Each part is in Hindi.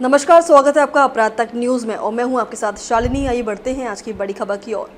नमस्कार, स्वागत है आपका अपराध तक न्यूज में और मैं हूं आपके साथ शालिनी। आइए बढ़ते हैं आज की बड़ी खबर की ओर।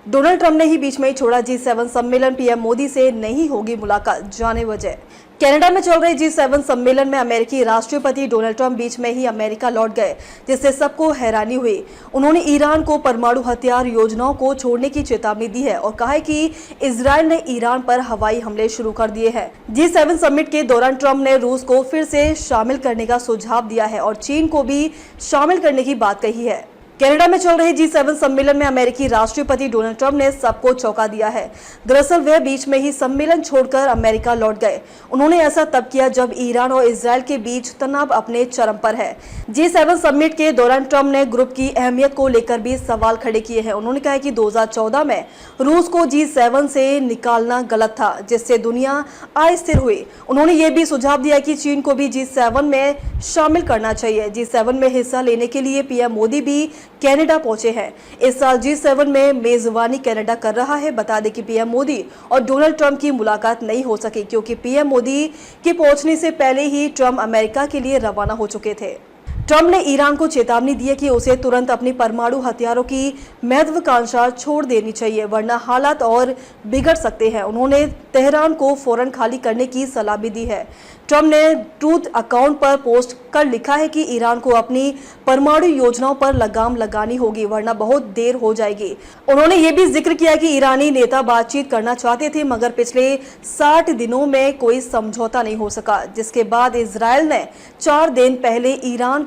डोनाल्ड ट्रंप ने ही बीच में ही छोड़ा G7 सम्मेलन, पीएम मोदी से नहीं होगी मुलाकात, जाने वजह। कनाडा में चल रहे G7 सम्मेलन में अमेरिकी राष्ट्रपति डोनाल्ड ट्रंप बीच में ही अमेरिका लौट गए, जिससे सबको हैरानी हुई। उन्होंने ईरान को परमाणु हथियार योजनाओं को छोड़ने की चेतावनी दी है और कहा है कि इजरायल ने ईरान पर हवाई हमले शुरू कर दिए हैं। G7 समिट के दौरान ट्रंप ने रूस को फिर से शामिल करने का सुझाव दिया है और चीन को भी शामिल करने की बात कही है। कनाडा में चल रहे G7 सम्मेलन में अमेरिकी राष्ट्रपति डोनाल्ड ट्रंप ने सबको चौंका दिया है। दरअसल वह बीच में ही सम्मेलन छोड़कर अमेरिका लौट गए। उन्होंने ऐसा तब किया जब ईरान और इजरायल के बीच तनाव अपने चरम पर है। G7 समिट के दौरान ट्रंप ने ग्रुप की अहमियत को लेकर भी सवाल खड़े किए हैं। उन्होंने कहा कि 2014 में रूस को G7 से निकालना गलत था, जिससे दुनिया अस्थिर हुई। उन्होंने ये भी सुझाव दिया कि चीन को भी G7 में शामिल करना चाहिए। G7 में हिस्सा लेने के लिए पीएम मोदी भी कनाडा पहुंचे हैं। इस साल G7 में मेजबानी कनाडा कर रहा है। बता दें कि पीएम मोदी और डोनाल्ड ट्रंप की मुलाकात नहीं हो सकी क्योंकि पीएम मोदी के पहुंचने से पहले ही ट्रंप अमेरिका के लिए रवाना हो चुके थे। ट्रंप ने ईरान को चेतावनी दी है कि उसे तुरंत अपनी परमाणु हथियारों की महत्वाकांक्षा छोड़ देनी चाहिए, वरना हालात और बिगड़ सकते हैं। उन्होंने तेहरान को फौरन खाली करने की सलाह भी दी है। ट्रंप ने ट्रूथ अकाउंट पर पोस्ट कर लिखा है कि ईरान को अपनी परमाणु योजनाओं पर लगाम लगानी होगी, वरना बहुत देर हो जाएगी। उन्होंने ये भी जिक्र किया कि ईरानी नेता बातचीत करना चाहते थे, मगर पिछले 60 दिनों में कोई समझौता नहीं हो सका, जिसके बाद इजरायल ने 4 दिन पहले ईरान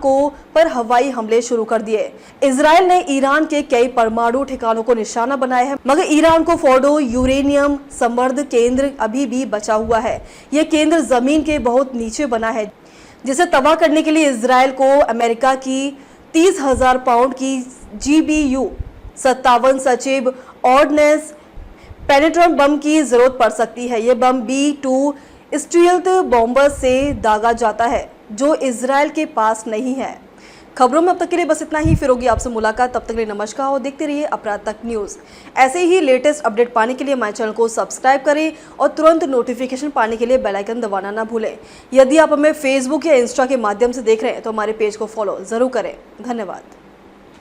पर हवाई हमले शुरू कर दिए। इजरायल ने ईरान के कई परमाणु ठिकानों को निशाना बनाया है, मगर ईरान को फोर्डो यूरेनियम समृद्ध केंद्र अभी भी बचा हुआ है। यह केंद्र जमीन के बहुत नीचे बना है, जिसे तबाह करने के लिए इजरायल को अमेरिका की 30,000 पाउंड की GBU 57 सचिव ऑर्डिनेंस पेनेट्रम बम की जरूरत पड़ सकती है। यह बम B-2 स्टील्थ बॉम्बर से दागा जाता है, जो इजरायल के पास नहीं है। खबरों में अब तक के लिए बस इतना ही। फिर होगी आपसे मुलाकात, तब तक के लिए नमस्कार और देखते रहिए अपराध तक न्यूज। ऐसे ही लेटेस्ट अपडेट पाने के लिए हमारे चैनल को सब्सक्राइब करें और तुरंत नोटिफिकेशन पाने के लिए बेल आइकन दबाना ना भूलें। यदि आप हमें फेसबुक या इंस्टा के माध्यम से देख रहे हैं तो हमारे पेज को फॉलो जरूर करें। धन्यवाद।